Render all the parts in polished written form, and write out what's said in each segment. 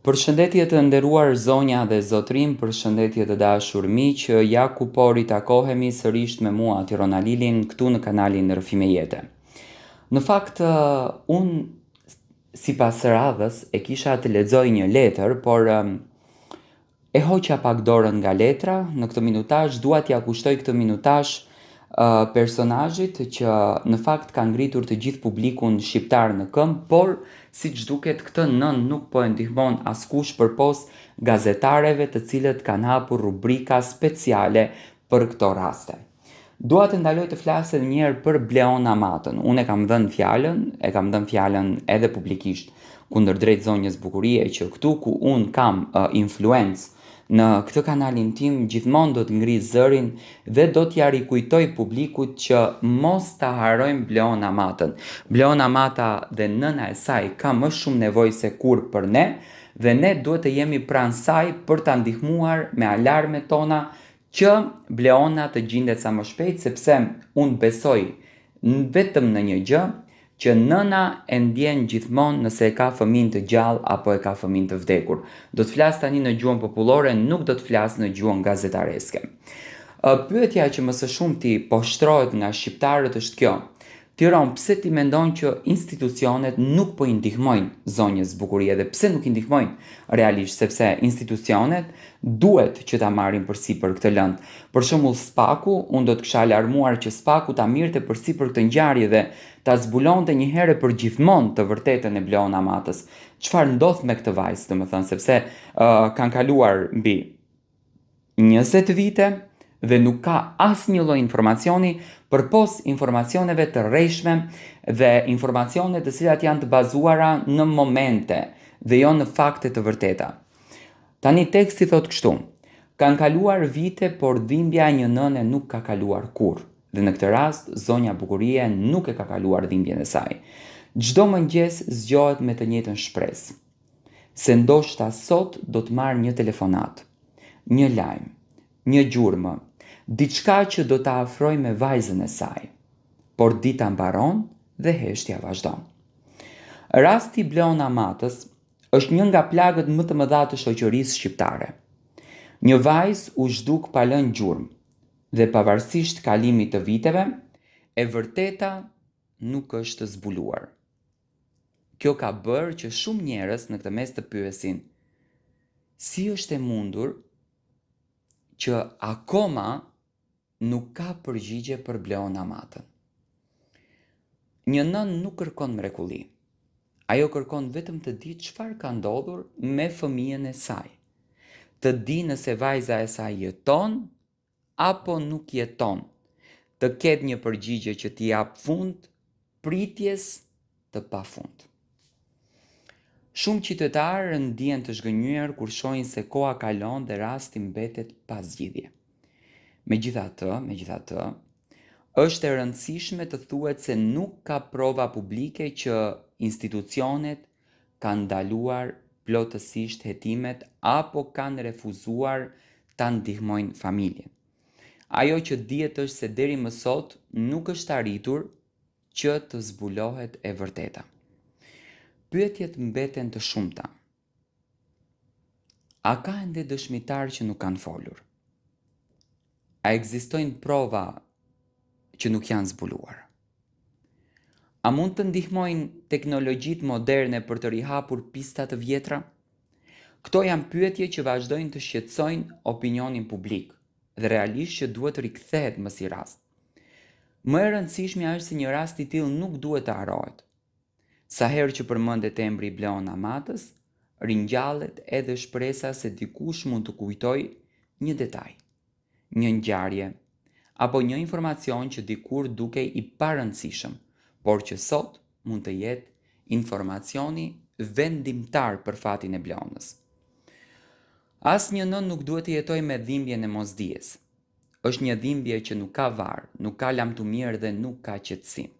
Përshëndetje të nderuar zonja dhe zotrim, përshëndetje të dashur miq, ja ku po ritakohemi sërish me mua Tirona Lilin këtu në kanalin Rrëfime Jete. Në fakt, unë sipas radhës e kisha të lexoj një letër, por e hoqa pak dorën nga letra në këtë minutazh, dua t'ja kushtoj këtë minutazh personazhit që në fakt ka ngritur të gjithë publikun shqiptar në këmbë, por siç duket këtë nën nuk po e ndihmon askush përpos gazetareve të cilët kanë hapur rubrika speciale për këto raste. Dua të ndaloj të flas edhe një herë për Bleon Amatën. Unë e kam dhënë fjalën edhe publikisht kundër drejt zonjës Bukurie që këtu ku unë kam influencë në këtë kanalin tim gjithmonë do të ngri zërin dhe do t'ja rikujtoj publikut që mos ta harojmë Bleon Amatën. Bleon Amata dhe nëna e saj ka më shumë nevojë se kur për ne dhe ne duhet të jemi pranë saj për ta ndihmuar me alarmet tona që Bleona të gjendet sa më shpejt, sepse unë besoj vetëm në një gjë, që nëna e ndjen gjithmonë nëse e ka fëmin të gjallë apo e ka fëmin të vdekur. Do të flas tani në gjuhën popullore, nuk do të flas në gjuhën gazetareske. Pyetja që më së shumti po shtrohet nga shqiptarët është kjo. Tiron, pse ti mendon që institucionet nuk po i ndihmojnë zonjës Bukurie dhe pse nuk i ndihmojnë realisht, sepse institucionet duhet që ta marrin përsipër këtë lëndë. Për shembull Spaku, unë do të kisha alarmuar që Spaku ta mirte përsipër këtë ngjarje dhe ta zbulonte një herë për gjithmonë të vërtetën e Bleon Amatës. Çfarë ndodh me këtë vajzë, domethënë, sepse kanë kaluar mbi 20 vite dhe nuk ka asnjë lloj informacioni përpos informacioneve të rreshme dhe informacione të cilat janë të bazuara në momente dhe jo në fakte të vërteta. Tani teksti thot kështu: kanë kaluar vite, por dhimbja e një nëne nuk ka kaluar kurrë. Dhe në këtë rast, zonja Bukurie nuk e ka kaluar dhimbjen e saj. Çdo mëngjes zgjohet me të njëjtën shpresë, se ndoshta sot do të marrë një telefonat, një lajm, një gjurmë, diçka që do ta afroj me vajzën e saj. Por dita mbaron dhe heshtja vazhdon. Rasti Bleon Amatës është një nga plagët më të mëdha të shoqërisë shqiptare. Një vajzë u zhduk pa lënë gjurmë dhe pavarësisht kalimit të viteve, e vërteta nuk është zbuluar. Kjo ka bërë që shumë njerëz në këtë mes të pyesin: si është e mundur që akoma nuk ka përgjigje për Bleon Amatën? Një nën nuk kërkon mrekulli. Ajo kërkon vetëm të di çfarë ka ndodhur me fëmijën e saj. Të di nëse vajza e saj jeton apo nuk jeton. Të ketë një përgjigje që t'i jap fund pritjes të pafund. Shumë qytetarë ndihen të zhgënjur kur shohin se koha kalon dhe rasti mbetet pa zgjidhje. Megjithatë, është e rëndësishme të thuhet se nuk ka prova publike që institucionet kanë ndaluar plotësisht hetimet apo kanë refuzuar ta ndihmojnë familjen. Ajo që dihet është se deri më sot nuk është arritur që të zbulohet e vërteta. Pyetjet mbeten të shumta. A ka ende dëshmitar që nuk kanë folur? A ekzistojnë prova që nuk janë zbuluar? A mund të ndihmojnë teknologjitë moderne për të rihapur pista të vjetra? Këto janë pyetje që vazhdojnë të shqetësojnë opinionin publik dhe realisht që duhet të rikthehet më si rast. Më e rëndësishmja është se një rast i tillë nuk duhet të harohet. Sa herë që përmendet emri Bleon Amatës, ringjallet edhe shpresa se dikush mund të kujtojë një detaj, një ngjarje apo një informacion që dikur dukej i parëndësishëm, por që sot mund të jetë informacioni vendimtar për fatin e Bleonës. Asnjë nën nuk duhet të jetojë me dhimbjen e mosdijes. Është një dhimbje që nuk ka varr, nuk ka lamtumir dhe nuk ka qetësim.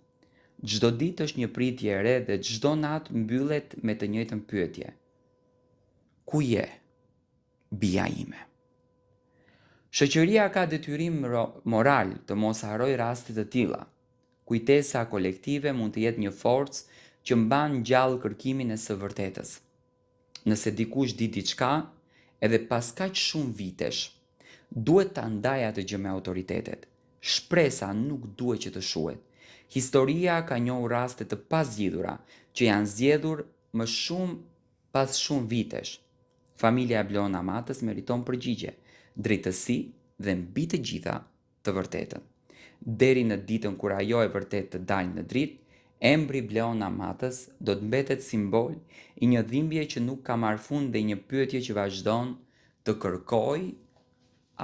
Çdo ditë është një pritje e re dhe çdo natë mbyllet me të njëjtën pyetje: ku je, bija ime? Shoqëria ka detyrim moral të mos harrojë raste të tilla. Kujtesa kolektive mund të jetë një forcë që mban gjallë kërkimin e së vërtetës. nëse dikush di diçka, edhe pas kaq shumë vitesh, duhet ta ndaj atë gjë me autoritetet. Shpresa nuk duhet që të shuhet. Historia ka njohur raste të pazgjidhura që janë zgjedhur më shumë pas shumë vitesh. Familja e Bleon Amatës meriton përgjigje, drejtësi dhe mbi të gjitha të vërtetën. Deri në ditën kur ajo e vërtet të dalë në dritë, embri Bleon Amatës do të mbetet simbol i një dhimbje që nuk ka marrë fund dhe një pyetje që vazhdon të kërkojë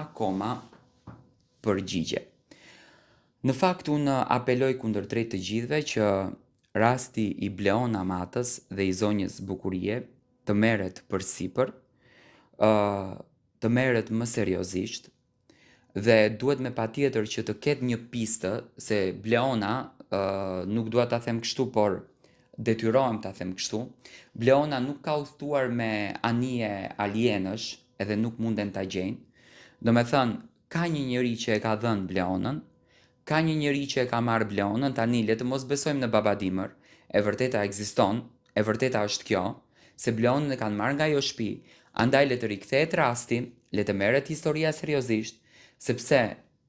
akoma përgjigje. Në fakt unë apeloj kundër drejt të gjithëve që rasti i Bleon Amatës dhe i zonjës Bukurie të merret përsipër, të merret më seriozisht dhe duhet me patjetër që të ketë një pistë se Bleona, nuk dua ta them kështu, por detyrohem ta them kështu. Bleona nuk ka udhëtuar me anije alienësh edhe nuk munden ta gjejnë. Do me thënë, ka një njeri që e ka dhënë Bleonën, ka një njeri që e ka marrë Bleonën, tani le të mos besojmë në babadimër, e vërteta ekziston, e vërteta është kjo, se Bleonën e kanë marrë nga jo shtëpi, andaj le të rikthehet rasti, le të merret historia seriozisht, sepse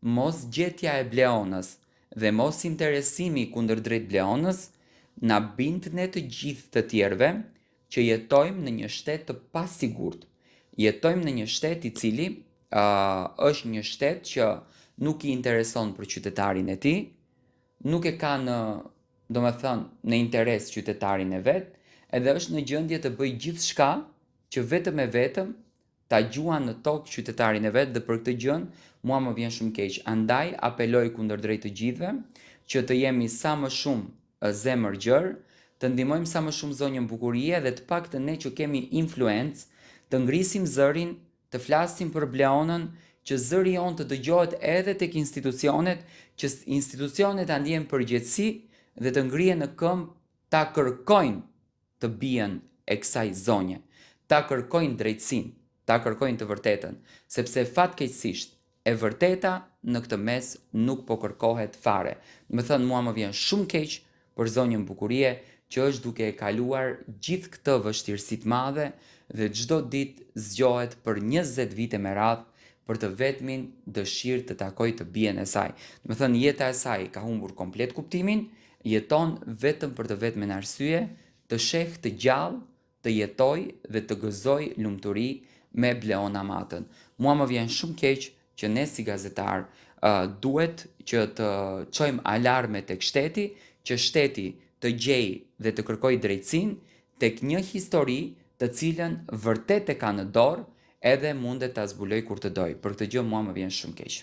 mos gjetja e Bleonës dhe mos interesimi kundër drejt Bleonës na bind ne të gjithë të tjerëve që jetojmë në një shtet të pasigurt. Jetojmë në një shtet i cili është një shtet që nuk i intereson për qytetarin e tij, nuk e ka në, do me thënë, në interes qytetarin e vet, edhe është në gjendje të bëjë gjithçka që vetëm e vetëm ta gjuan në tokë qytetarin e vet dhe për këtë gjën mua më vjen shumë keq. Andaj apeloj kundër drejt të gjithëve që të jemi sa më shumë zemër gjerë, të ndihmojmë sa më shumë zonjën Bukurie dhe të paktën ne që kemi influencë, të ngrisim zërin, të flasim për Bleonën, që zëri jonë të dëgjohet edhe tek institucionet, që institucionet ta ndiejnë përgjegjësi dhe të ngrihen në këmbë ta kërkojnë të bien e kësaj zonje, ta kërkojnë drejtësinë, ta kërkojnë të vërtetën, sepse fatkeqësisht e vërteta në këtë mes nuk po kërkohet fare. Do të thënë, mua më vjen shumë keq për zonjën Bukurie që është duke e kaluar gjithë këtë vështirësi të madhe dhe çdo ditë zgjohet për 20 vite me radhë për të vetmin dëshirë të takoj të bien e saj. Do të thënë, jeta e saj ka humbur komplet kuptimin, jeton vetëm për të vetmin arsye, të sheh të gjallë, të jetoj dhe të gëzoj lumturi me Bleon Amatën. Mua më vjen shumë keq që ne si gazetar duhet që të çojmë alarme tek shteti, që shteti të gjej dhe të kërkoj drejtësinë tek një histori të cilën vërtet e ka në dorë edhe mundet ta zbuloj kur të doj. Për këtë gjë mua më vjen shumë keq.